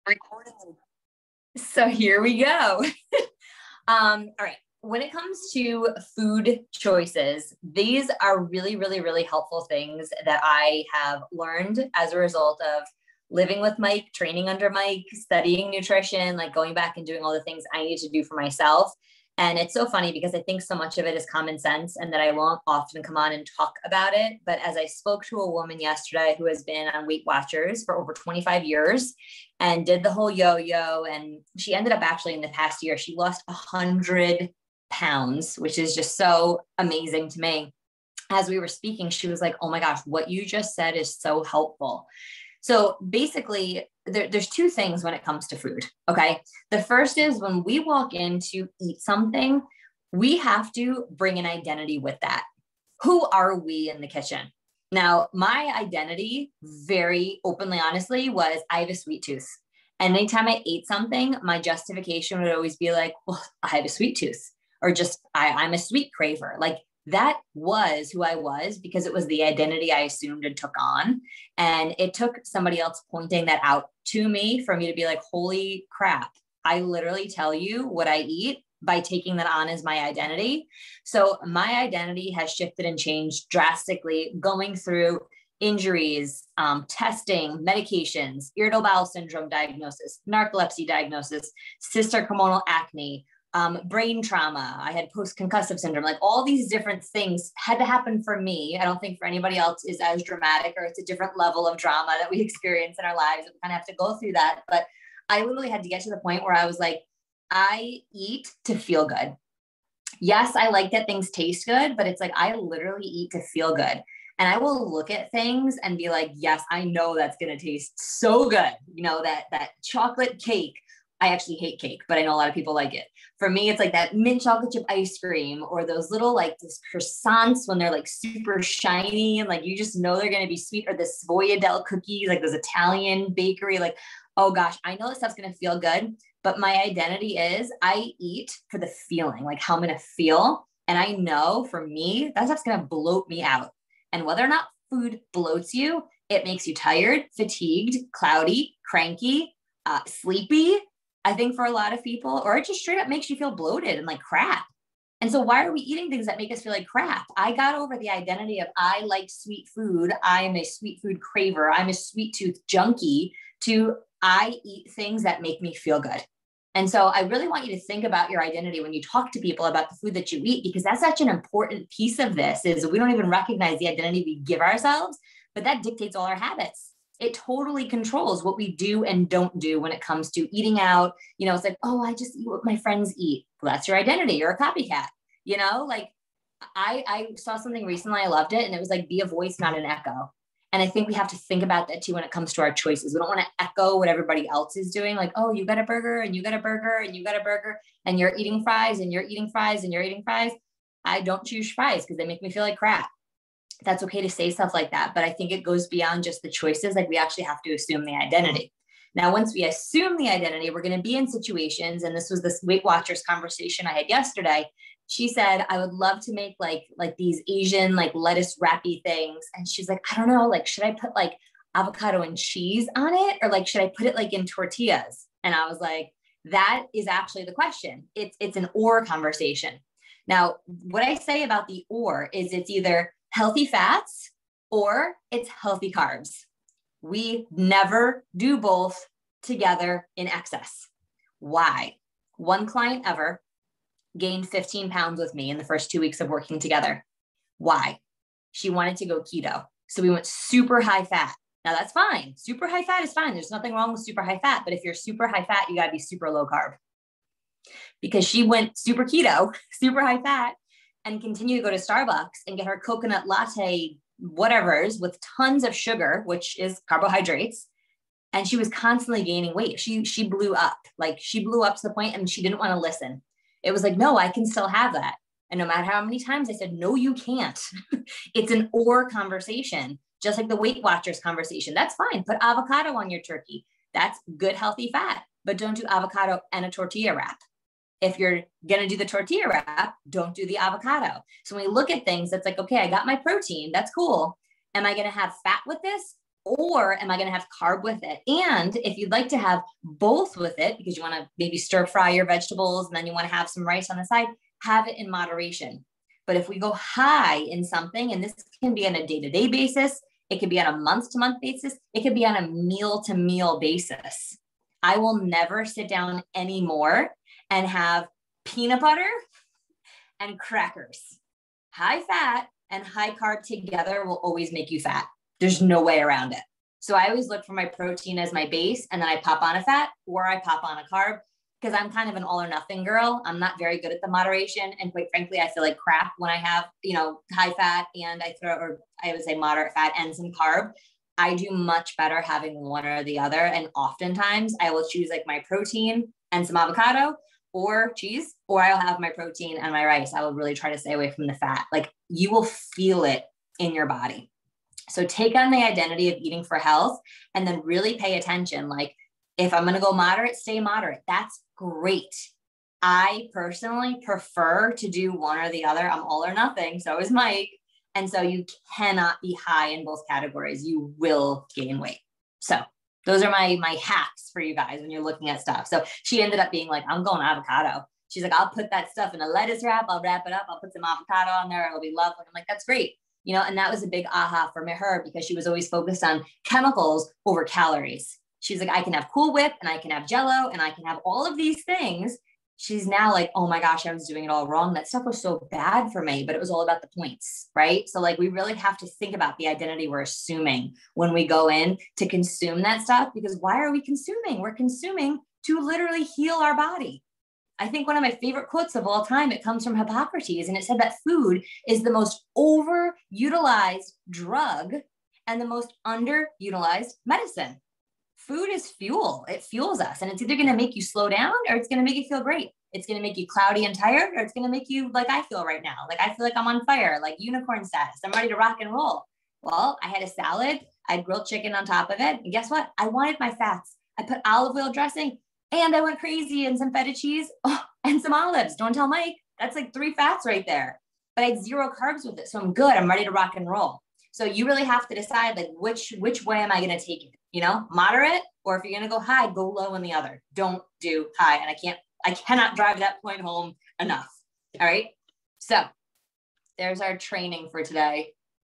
Recording. So here we go. All right. When it comes to food choices, these are really, really, really helpful things that I have learned as a result of living with Mike, training under Mike, studying nutrition, like going back and doing all the things I need to do for myself. And it's so funny because I think so much of it is common sense and that I won't often come on and talk about it. But as I spoke to a woman yesterday who has been on Weight Watchers for over 25 years and did the whole yo-yo, and she ended up actually in the past year, she lost 100 pounds, which is just so amazing to me. As we were speaking, she was like, oh my gosh, what you just said is so helpful. So basically, there's two things when it comes to food. Okay. The first is when we walk in to eat something, we have to bring an identity with that. Who are we in the kitchen? Now, my identity, very openly, honestly, was I have a sweet tooth. And anytime I ate something, my justification would always be like, well, I have a sweet tooth, or just I'm a sweet craver. Like, that was who I was because it was the identity I assumed and took on. And it took somebody else pointing that out to me for me to be like, holy crap, I literally tell you what I eat by taking that on as my identity. So my identity has shifted and changed drastically going through injuries, testing, medications, irritable bowel syndrome diagnosis, narcolepsy diagnosis, cyst-hormonal acne, brain trauma. I had post-concussive syndrome, like all these different things had to happen for me. I don't think for anybody else is as dramatic, or it's a different level of drama that we experience in our lives. We kind of have to go through that. But I literally had to get to the point where I was like, I eat to feel good. Yes, I like that things taste good, but it's like, I literally eat to feel good. And I will look at things and be like, yes, I know that's going to taste so good. You know, that chocolate cake. I actually hate cake, but I know a lot of people like it. For me, it's like that mint chocolate chip ice cream, or those little like these croissants when they're like super shiny and like you just know they're going to be sweet, or the Svoyadel cookies, like those Italian bakery. Like, oh gosh, I know this stuff's going to feel good, but my identity is I eat for the feeling, like how I'm going to feel. And I know for me, that stuff's going to bloat me out. And whether or not food bloats you, it makes you tired, fatigued, cloudy, cranky, sleepy. I think for a lot of people, or it just straight up makes you feel bloated and like crap. And so why are we eating things that make us feel like crap? I got over the identity of I like sweet food. I'm a sweet food craver. I'm a sweet tooth junkie, to I eat things that make me feel good. And so I really want you to think about your identity when you talk to people about the food that you eat, because that's such an important piece of this. Is we don't even recognize the identity we give ourselves, but that dictates all our habits. It totally controls what we do and don't do when it comes to eating out. You know, it's like, oh, I just eat what my friends eat. Well, that's your identity. You're a copycat. You know, like I saw something recently. I loved it. And it was like, be a voice, not an echo. And I think we have to think about that too when it comes to our choices. We don't want to echo what everybody else is doing. Like, oh, you got a burger and you got a burger and you got a burger and you're eating fries and you're eating fries and you're eating fries. I don't choose fries because they make me feel like crap. That's okay to say stuff like that. But I think it goes beyond just the choices. Like, we actually have to assume the identity. Now, once we assume the identity, we're going to be in situations. And this was this Weight Watchers conversation I had yesterday. She said, I would love to make like these Asian, like lettuce wrappy things. And she's like, I don't know, like, should I put like avocado and cheese on it? Or like, should I put it like in tortillas? And I was like, that is actually the question. It's an or conversation. Now, what I say about the or is it's either healthy fats or it's healthy carbs. We never do both together in excess. Why? One client ever gained 15 pounds with me in the first 2 weeks of working together. Why? She wanted to go keto. So we went super high fat. Now that's fine. Super high fat is fine. There's nothing wrong with super high fat, but if you're super high fat, you got to be super low carb. Because she went super keto, super high fat, and continue to go to Starbucks and get her coconut latte, whatever's with tons of sugar, which is carbohydrates. And she was constantly gaining weight. She blew up. Like, she blew up to the point and she didn't want to listen. It was like, no, I can still have that. And no matter how many times I said, no, you can't. It's an or conversation, just like the Weight Watchers conversation. That's fine. Put avocado on your turkey. That's good, healthy fat, but don't do avocado and a tortilla wrap. If you're going to do the tortilla wrap, don't do the avocado. So when we look at things, it's like, okay, I got my protein. That's cool. Am I going to have fat with this? Or am I going to have carb with it? And if you'd like to have both with it, because you want to maybe stir fry your vegetables and then you want to have some rice on the side, have it in moderation. But if we go high in something, and this can be on a day-to-day basis, it could be on a month-to-month basis, it could be on a meal-to-meal basis. I will never sit down anymore and have peanut butter and crackers. High fat and high carb together will always make you fat. There's no way around it. So I always look for my protein as my base, and then I pop on a fat or I pop on a carb, because I'm kind of an all or nothing girl. I'm not very good at the moderation. And quite frankly, I feel like crap when I have, high fat and I would say moderate fat and some carb. I do much better having one or the other. And oftentimes I will choose like my protein and some avocado or cheese, or I'll have my protein and my rice. I will really try to stay away from the fat. Like, you will feel it in your body. So take on the identity of eating for health and then really pay attention. Like, if I'm going to go moderate, stay moderate. That's great. I personally prefer to do one or the other. I'm all or nothing. So is Mike. And so you cannot be high in both categories. You will gain weight. So those are my hacks for you guys when you're looking at stuff. So she ended up being like, I'm going avocado. She's like, I'll put that stuff in a lettuce wrap. I'll wrap it up. I'll put some avocado on there. It'll be lovely. I'm like, that's great. And that was a big aha for her, because she was always focused on chemicals over calories. She's like, I can have Cool Whip and I can have Jello and I can have all of these things. She's now like, oh my gosh, I was doing it all wrong. That stuff was so bad for me, but it was all about the points, right? So like, we really have to think about the identity we're assuming when we go in to consume that stuff, because why are we consuming? We're consuming to literally heal our body. I think one of my favorite quotes of all time, it comes from Hippocrates, and it said that food is the most overutilized drug and the most underutilized medicine. Food is fuel. It fuels us, and it's either going to make you slow down or it's going to make you feel great. It's going to make you cloudy and tired, or it's going to make you like I feel right now. Like, I feel like I'm on fire, like unicorn status. I'm ready to rock and roll. Well, I had a salad. I had grilled chicken on top of it. And guess what? I wanted my fats. I put olive oil dressing, and I went crazy, and some feta cheese and some olives. Don't tell Mike. That's like 3 fats right there. But I had 0 carbs with it. So I'm good. I'm ready to rock and roll. So you really have to decide, like, which way am I going to take it? Moderate, or if you're going to go high, go low in the other. Don't do high. And I cannot drive that point home enough. All right. So there's our training for today.